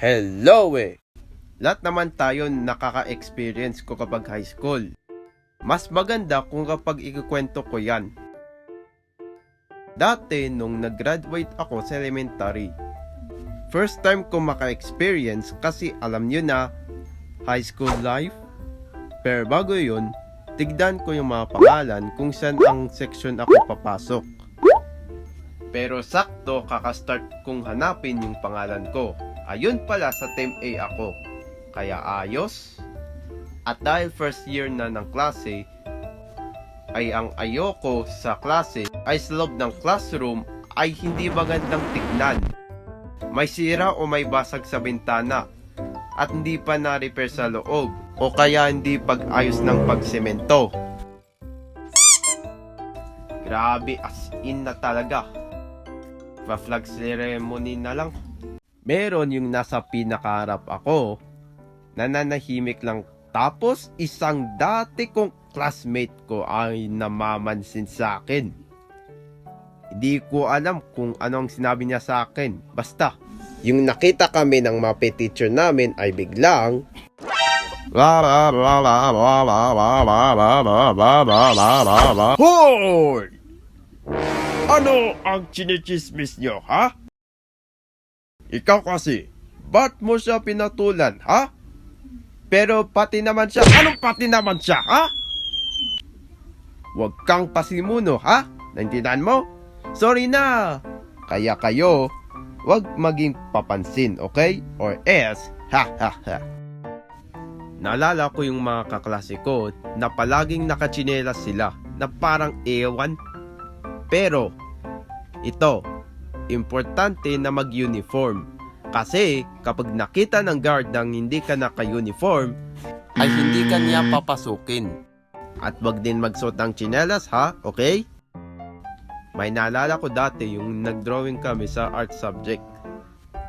Hello Lahat naman tayo nakaka-experience ko kapag high school. Mas maganda kung kapag ikukwento ko yan. Dati nung nag-graduate ako sa elementary, first time ko maka-experience kasi alam nyo na, high school life. Pero bago yun, tignan ko yung mga pangalan kung saan ang section ako papasok. Pero sakto kakastart kong hanapin yung pangalan ko. Ayun pala sa Team A ako. Kaya ayos. At dahil first year na ng klase, ay ang ayoko sa klase ay sa loob ng classroom ay hindi magandang tignan. May sira o may basag sa bintana at hindi pa na-repair sa loob o kaya hindi pag-ayos ng pagsemento. Grabe, as in na talaga. Pa-flag ceremony na lang. Meron yung nasa pinakaharap ako, nananahimik lang, tapos isang dati kong classmate ko ay namamansin sa akin. Hindi ko alam kung anong sinabi niya sa akin. Basta, yung nakita kami ng mga teacher namin ay biglang Hoy! Ano ang chinichismis nyo, ha? Ikaw kasi, ba't mo siya pinatulan, ha? Pero pati naman siya, anong pati naman siya, ha? Huwag kang pasimuno, ha? Naintindihan mo? Sorry na! Kaya kayo, huwag maging papansin, okay? Or else, ha ha ha. Naalala ko yung mga kaklase ko na palaging nakatsinelas sila na parang ewan. Pero, ito, importante na mag-uniform. Kasi kapag nakita ng guard nang hindi ka naka-uniform, ay hindi ka niya papasukin. At wag din magsuot ng tsinelas, ha? Okay? May naalala ko dati yung nag-drawing kami sa art subject.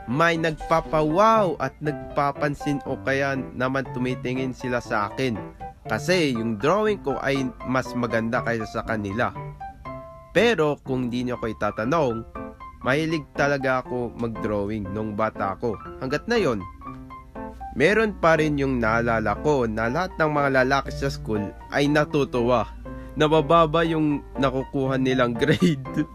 May nagpapawaw at nagpapansin o kaya naman tumitingin sila sa akin. Kasi yung drawing ko ay mas maganda kaysa sa kanila. Pero kung di nyo ko itatanong, mahilig talaga ako mag-drawing nung bata ako. Hanggat na yon, meron pa rin yung naalala ko na lahat ng mga lalaki sa school ay natutuwa na mababa yung nakukuha nilang grade.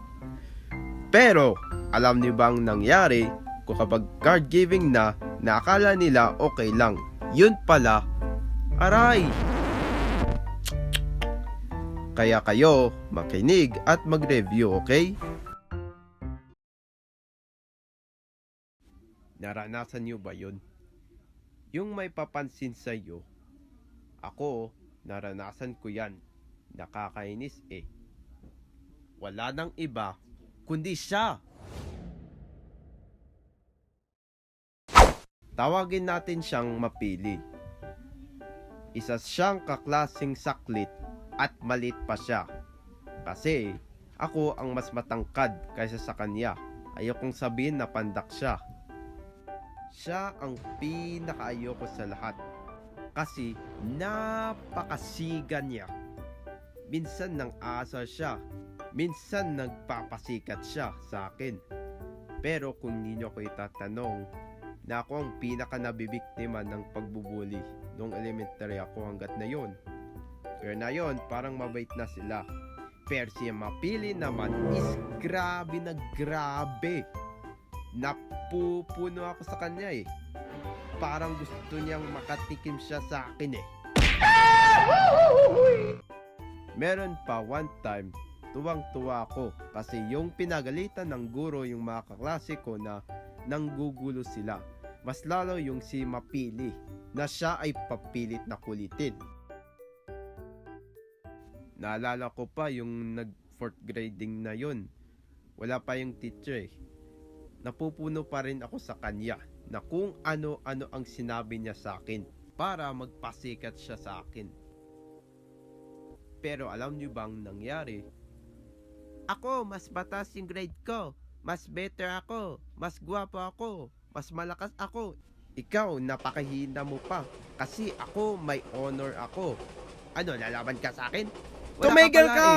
Pero, alam niyo bang nangyari kung kapag card giving na, akala nila okay lang. Yun pala, aray! Kaya kayo, makinig at mag-review, okay? Naranasan nyo ba yun? Yung may papansin sa'yo. Ako, naranasan ko yan. Nakakainis eh. Wala nang iba, kundi siya. Tawagin natin siyang Mapili. Isa siyang kaklaseng saklit at malit pa siya. Kasi ako ang mas matangkad kaysa sa kanya. Ayokong sabihin na pandak siya. Siya ang pinakaayoko sa lahat. Kasi napakasiga niya. Minsan nang aasar siya. Minsan nagpapasikat siya sa akin. Pero kung hindi nyo ko itatanong, na ako ang pinaka nabibiktima ng pagbubuli nung elementary ako hanggat na yon. Pero na yon, parang mabait na sila. Pero si Mapili naman is grabe na grabe. Napupuno ako sa kanya eh. Parang gusto niyang makatikim siya sa akin eh. Meron pa one time, tuwang-tuwa ako kasi yung pinagalitan ng guro yung mga kaklase ko na nanggugulo sila. Mas lalo yung si Mapili na siya ay papilit na kulitin. Naalala ko pa yung nag-fourth grading na yun. Wala pa yung teacher eh. Napupuno pa rin ako sa kanya na kung ano-ano ang sinabi niya sa akin para magpasikat siya sa akin. Pero alam niyo bang nangyari? Ako, mas batas yung grade ko. Mas better ako. Mas gwapo ako. Mas malakas ako. Ikaw, napakahina mo pa. Kasi ako, may honor ako. Ano, lalaban ka sa akin? Tumigil ka!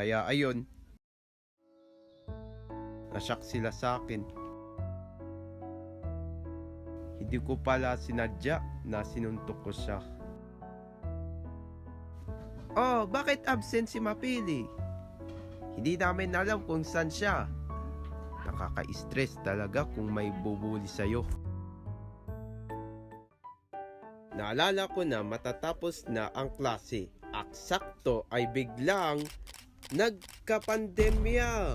Kaya ayun, nashock sila sa akin. Hindi ko pala sinadya na sinuntok ko siya. Oh, bakit absent si Mapili? Hindi namin alam kung saan siya. Nakaka-stress talaga kung may bubuli sa'yo. Naalala ko na matatapos na ang klase. Aksakto ay biglang nagka-pandemya.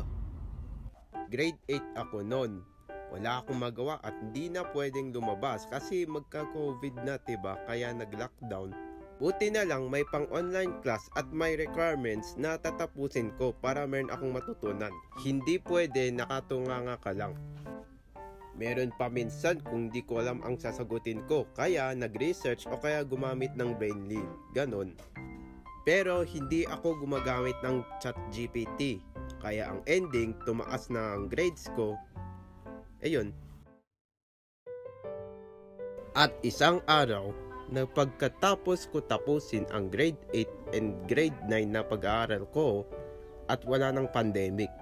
Grade 8 ako noon. Wala akong magawa at hindi na pwedeng lumabas kasi magka-COVID na, diba? Kaya nag-lockdown. Buti na lang may pang-online class at may requirements na tatapusin ko para meron akong matutunan. Hindi pwede nakatunganga ka lang. Meron pa minsan kung di ko alam ang sasagutin ko, kaya nag-research o kaya gumamit ng Brainly. Ganon. Pero hindi ako gumagamit ng ChatGPT. Kaya ang ending, tumaas na ang grades ko. Ayun. At isang araw, na pagkatapos ko tapusin ang grade 8 and grade 9 na pag-aaral ko at wala ng pandemic,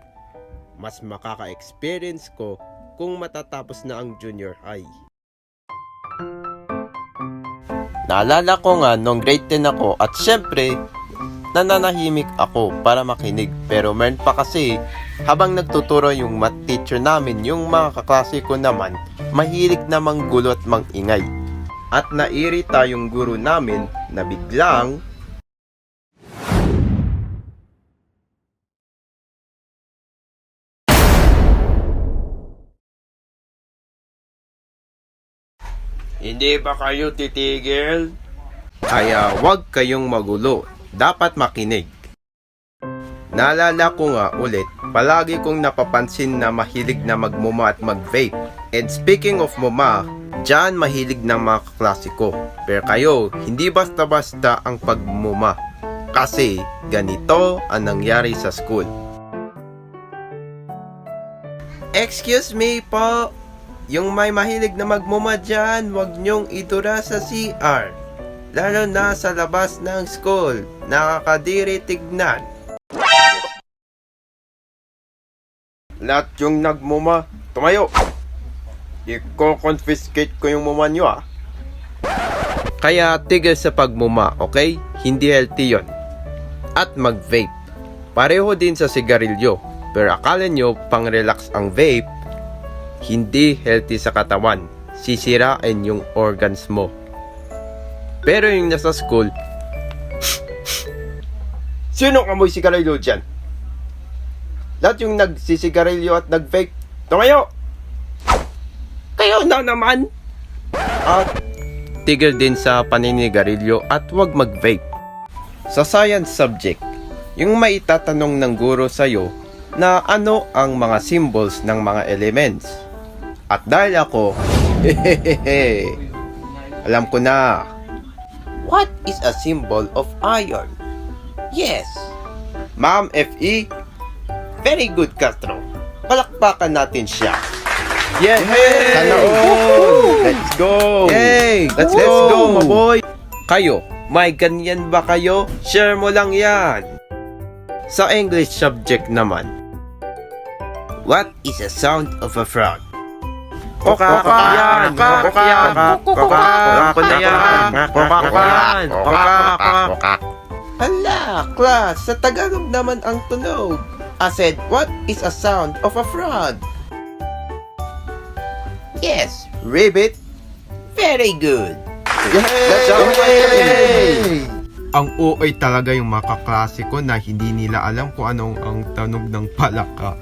mas makaka-experience ko kung matatapos na ang junior high. Naalala ko nga nung grade 10 ako at syempre nananahimik ako para makinig, pero meron pa kasi habang nagtuturo yung math teacher namin, yung mga kaklase ko naman mahilig na manggulo at mangingay. At nairita yung guro namin na biglang hindi ba kayo titigil? Kaya wag kayong magulo, dapat makinig. Naalala ko nga ulit, palagi kong napapansin na mahilig na magmuma at mag-vape. And speaking of muma, diyan mahilig ng mga kaklase ko. Pero kayo, hindi basta-basta ang pagmuma. Kasi ganito ang nangyari sa school. Excuse me po, yung may mahilig na magmuma dyan, wag nyong idura sa CR. Lalo na sa labas ng school, nakakadiri tignan. Lahat yung nagmuma, tumayo. Iko-confiscate ko yung muma nyo ah. Kaya tigil sa pagmuma, okay? Hindi healthy yon. At mag-vape. Pareho din sa sigarilyo. Pero akala nyo pang-relax ang vape, hindi healthy sa katawan. Sisirain yung organs mo. Pero yung nasa school, sino amoy sigarilyo dyan? Lahat yung nagsisigarilyo at nag-vape, tumayo! Kayo na naman! At tigil din sa paninigarilyo at huwag mag-vape. Sa science subject, yung may tatanong ng guro sa'yo na ano ang mga symbols ng mga elements. At dahil ako, alam ko na. What is a symbol of iron? Yes! Ma'am F.E., very good, Castro. Palakpakan natin siya. Yay! Sana all! Let's go! Yay! Let's go, my boy! Kayo, may ganyan ba kayo? Share mo lang yan! Sa English subject naman, what is a sound of a frog? Kokak yan! Kokak yan! Kokak yan! Kokak! Hala, class! Sa Tagalog naman ang tunog. I said, what is a sound of a frog? Yes, ribbit. Very good. Yay! Ang OA talaga yung mga kaklase ko na hindi nila alam kung anong ang tunog ng palaka.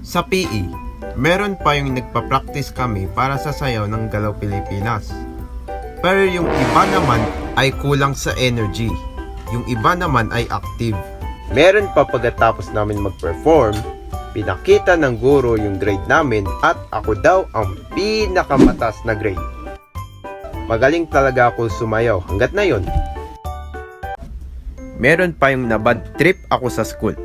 Sa PE, meron pa yung nagpa-practice kami para sa sayaw ng Galaw Pilipinas. Pero yung iba naman ay kulang sa energy. Yung iba naman ay active. Meron pa pagkatapos namin mag-perform, pinakita ng guro yung grade namin at ako daw ang pinakamataas na grade. Magaling talaga ako sumayaw hanggat na yon. Meron pa yung nabad trip ako sa school.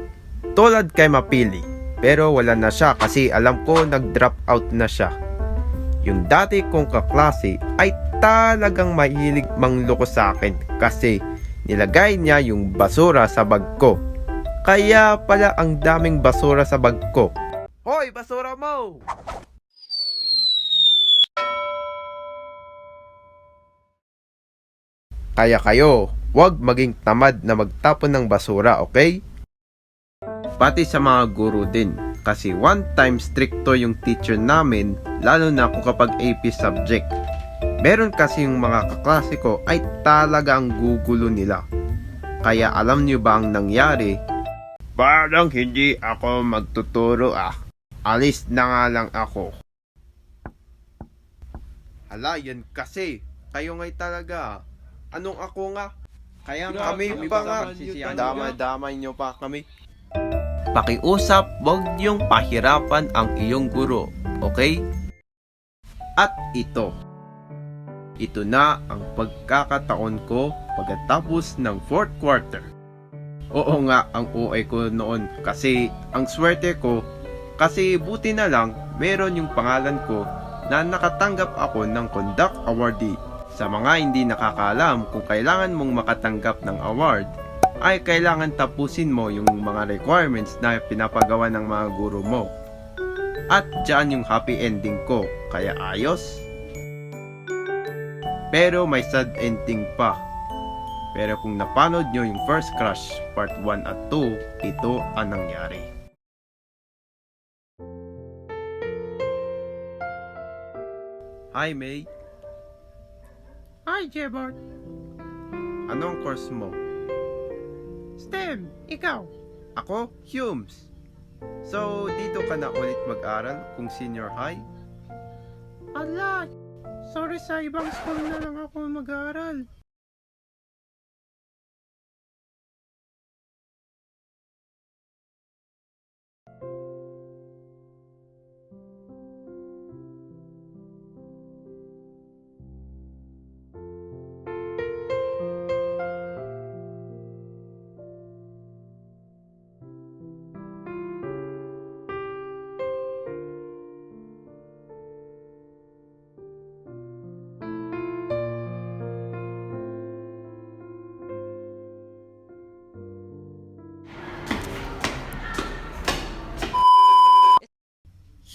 Tulad kay Mapili. Pero wala na siya kasi alam ko nag-drop out na siya. Yung dati kong kaklase ay talagang mahilig mangloko sa akin kasi nilagay niya yung basura sa bag ko. Kaya pala ang daming basura sa bag ko. Hoy, basura mo! Kaya kayo, huwag maging tamad na magtapon ng basura, okay? Pati sa mga guro din. Kasi one time stricto yung teacher namin, lalo na kung kapag AP subject. Meron kasi yung mga kaklase ko ay talaga ang gugulo nila. Kaya alam nyo ba ang nangyari? Parang hindi ako magtuturo ah. Alis na nga lang ako. Hala, yan kasi. Kayo nga'y talaga. Anong ako nga? Kaya kami pa nga. Dama-damay nyo pa kami. Pakiusap, wag niyong pahirapan ang iyong guro, okay? At ito na ang pagkakataon ko pagkatapos ng 4th quarter. Oo nga, ang OA ko noon kasi ang swerte ko kasi buti na lang meron yung pangalan ko na nakatanggap ako ng Conduct Awardee. Sa mga hindi nakakaalam, kung kailangan mong makatanggap ng award, ay kailangan tapusin mo yung mga requirements na pinapagawa ng mga guro mo. At dyan yung happy ending ko, kaya ayos. Pero may sad ending pa. Pero kung napanood nyo yung First Crush Part 1 at 2, ito ang nangyari. Hi May. Hi Jebart. Anong course mo? STEM, ikaw? Ako, Humes. So, dito ka na ulit mag-aral kung senior high? Ala, sorry, sa ibang school na lang ako mag-aral.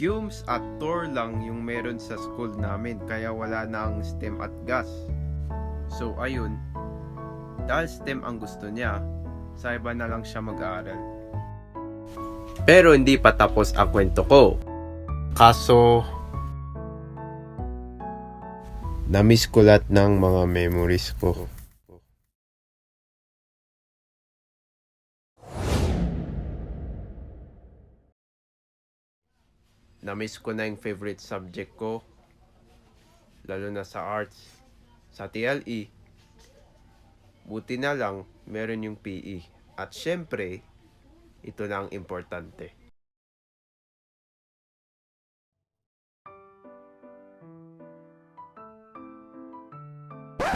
Humes at Tor lang yung meron sa school namin kaya wala na ang STEM at GAS. So ayun, dahil STEM ang gusto niya, sa iba na lang siya mag-aaral. Pero hindi pa tapos ang kwento ko. Kaso, na-miss ko lahat ng mga memories ko. Na-miss ko na yung favorite subject ko, lalo na sa arts, sa TLE. Buti na lang, meron yung PE. At syempre, ito na ang importante.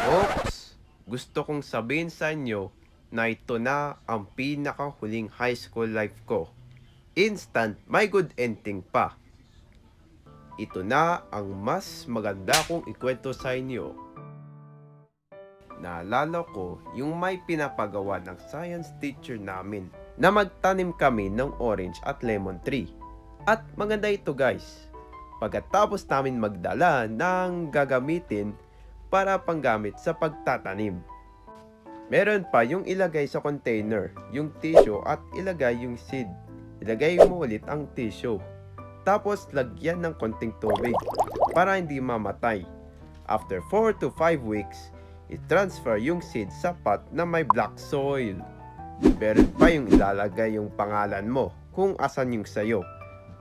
Oops! Gusto kong sabihin sa inyo na ito na ang pinakahuling high school life ko. Instant, may good ending pa. Ito na ang mas maganda kong ikwento sa inyo. Naalala ko yung may pinapagawa ng science teacher namin na magtanim kami ng orange at lemon tree. At maganda ito guys. Pagkatapos namin magdala ng gagamitin para panggamit sa pagtatanim. Meron pa yung ilagay sa container, yung tissue at ilagay yung seed. Ilagay mo ulit ang tissue. Tapos lagyan ng konting tubig para hindi mamatay. After 4 to 5 weeks, i-transfer yung seed sa pot na may black soil. Meron pa yung ilalagay yung pangalan mo kung asan yung sayo.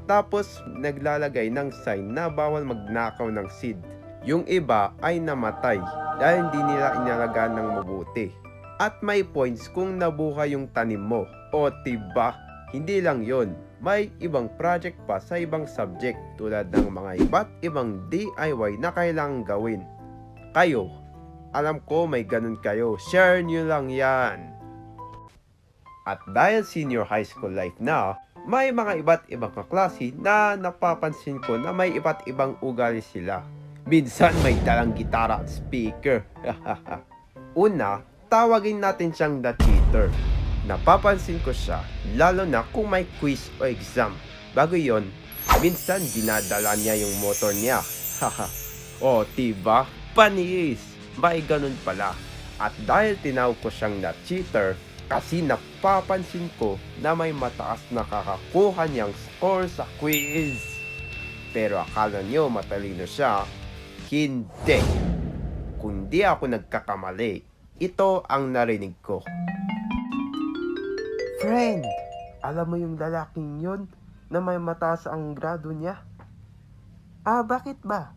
Tapos naglalagay ng sign na bawal magnakaw ng seed. Yung iba ay namatay dahil hindi nila inalagaan ng mabuti. At may points kung nabuhay yung tanim mo. O tiba, hindi lang yon. May ibang project pa sa ibang subject tulad ng mga iba't ibang DIY na kailangang gawin. Kayo, alam ko may ganun kayo, share nyo lang yan. At dahil senior high school life na, may mga iba't ibang kaklase na napapansin ko na may iba't ibang ugali sila. Minsan may dalang gitara at speaker. Una, tawagin natin siyang the cheater. napapansin ko siya, lalo na kung may quiz o exam. Bago yon, minsan dinadala niya yung motor niya. Haha. O, diba? Panis! May ganun pala. At dahil tinawag ko siyang na cheater, kasi napapansin ko na may mataas na kakakuha niyang score sa quiz. Pero akala niyo matalino siya? Hindi. Kung di ako nagkakamali, ito ang narinig ko. Friend, alam mo yung lalaking yun na may mataas ang grado niya? Ah, bakit ba?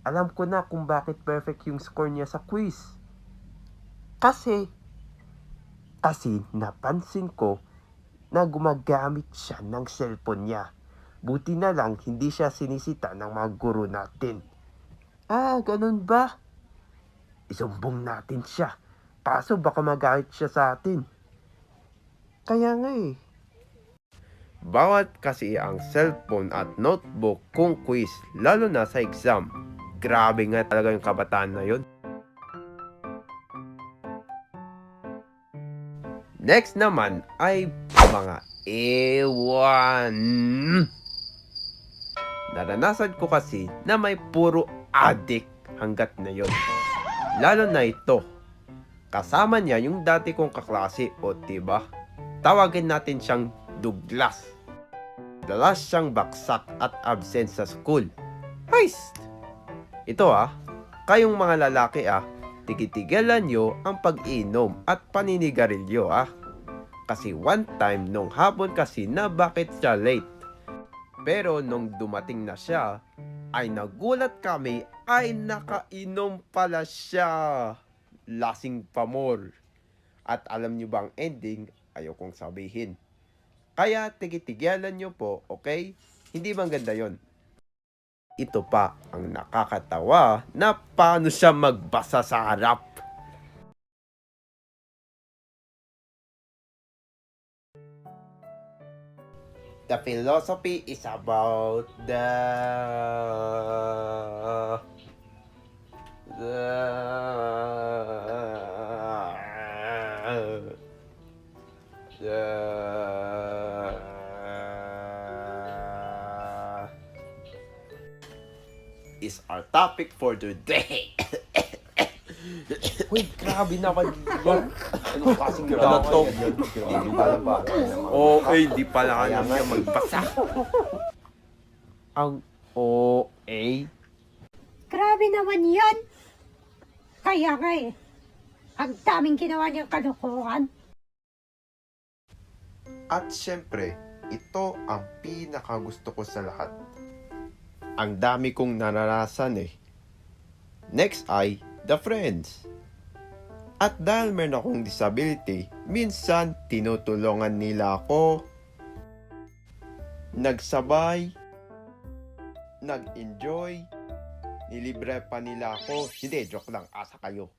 Alam ko na kung bakit perfect yung score niya sa quiz. Kasi napansin ko na gumagamit siya ng cellphone niya. Buti na lang hindi siya sinisita ng mga guro natin. Ah, ganun ba? Isumbong natin siya. Kaso baka magalit siya sa atin. Kaya nga eh. Bawat kasi ang cellphone at notebook kung quiz, lalo na sa exam. Grabe nga talaga yung kabataan na yun. Next naman ay mga ewan. Naranasan ko kasi na may puro addict hanggat na yun. Lalo na ito. Kasama niya yung dati kong kaklase o diba? Tawagin natin siyang Douglas. Dalas siyang baksak at absent sa school. Heist! Ito kayong mga lalaki tigitigalan nyo ang pag-inom at paninigarilyo Kasi one time nung hapon kasi na bakit siya late. Pero nung dumating na siya, ay nagulat kami ay nakainom pala siya. Lasing pa more. At alam nyo bang ending? Ayokong sabihin. Kaya tigitigalan nyo po, okay? Hindi bang ganda yon? Ito pa ang nakakatawa na paano siya magbasa sa harap. The philosophy is about the is our topic for today. Uy, grabe naman yun. Anong klaseng gano'n to? Di pala alam niya magbasa. Ang OA? Grabe naman yan. Kaya nga ang daming ginawa niyang kalokohan. At syempre, ito ang pinakagusto ko sa lahat. Ang dami kong naranasan Next ay the friends. At dahil meron akong disability, minsan tinutulungan nila ako, nagsabay, nag-enjoy, nilibre pa nila ako. Hindi, joke lang, asa kayo.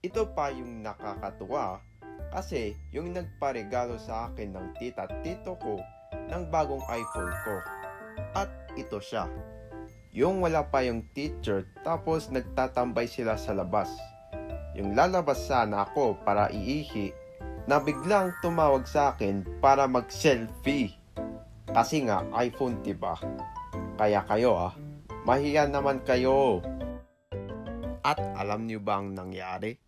Ito pa yung nakakatuwa kasi yung nagparegalo sa akin ng tita at tito ko ng bagong iPhone ko. At ito siya. Yung wala pa yung teacher tapos nagtatambay sila sa labas. Yung lalabas sana ako para iihi na biglang tumawag sa akin para mag-selfie. Kasi nga iPhone diba? Kaya kayo mahiya naman kayo. At alam niyo ba ang nangyari?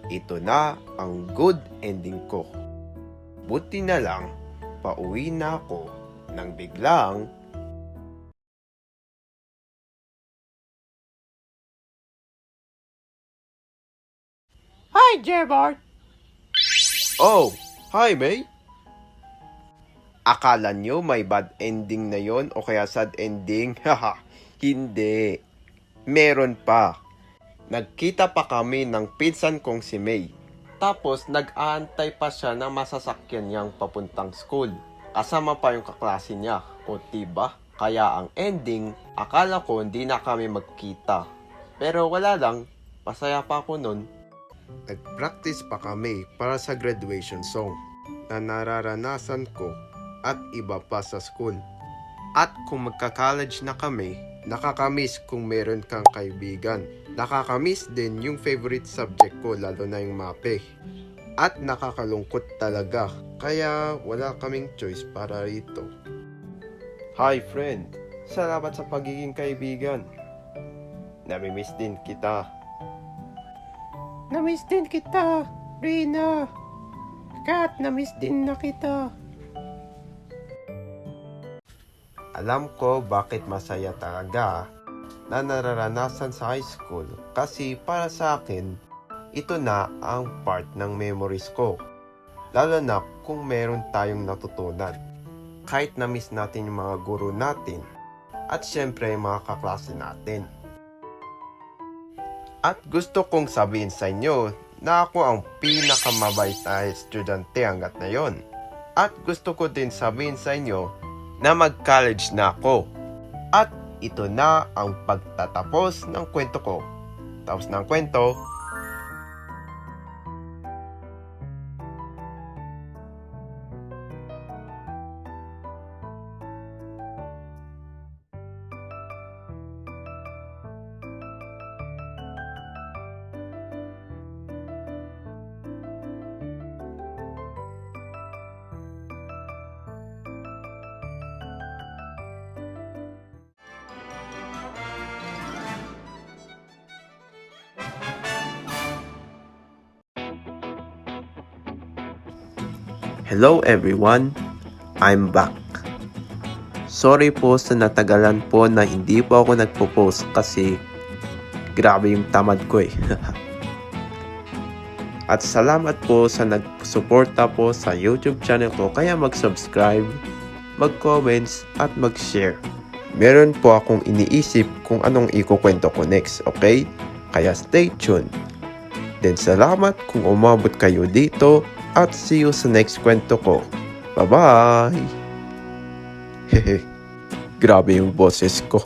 Ito na ang good ending ko. Buti na lang, pauwi na ako nang biglang Hi, Jebart! Oh, hi May! Akala nyo may bad ending na yon o kaya sad ending? Haha, hindi. Meron pa. Nagkita pa kami ng pinsan kong si May. Tapos nag-aantay pa siya ng masasakyan niyang papuntang school. Kasama pa yung kaklase niya. O diba? Kaya ang ending, akala ko hindi na kami magkita. Pero wala lang, masaya pa ako nun. Nag-practice pa kami para sa graduation song na nararanasan ko at iba pa sa school. At kung magka-college na kami, nakakamiss kung meron kang kaibigan. Nakakamiss din yung favorite subject ko, lalo na yung MAPE. At nakakalungkot talaga, kaya wala kaming choice para rito. Hi friend, salamat sa pagiging kaibigan. Namimiss din kita. Namiss din kita, Rina. Kat, namiss din na kita. Alam ko bakit masaya talaga na nararanasan sa high school kasi para sa akin, ito na ang part ng memories ko. Lalo na kung meron tayong natutunan. Kahit na-miss natin yung mga guro natin at syempre yung mga kaklase natin. At gusto kong sabihin sa inyo na ako ang pinakamabait na estudyante hanggat ngayon. At gusto ko din sabihin sa inyo na mag-college na ako. At ito na ang pagtatapos ng kwento ko. Tapos ng kwento. Hello everyone, I'm back. Sorry po sa natagalan po na hindi po ako nagpo-post kasi grabe yung tamad ko eh. At salamat po sa nagsuporta po sa YouTube channel ko, kaya mag-subscribe, mag-comments at mag-share. Meron po akong iniisip kung anong ikukwento ko next, okay? Kaya stay tuned. Then salamat kung umabot kayo dito. At see you sa next kwento ko. Bye-bye! Hehe, grabe yung boses ko.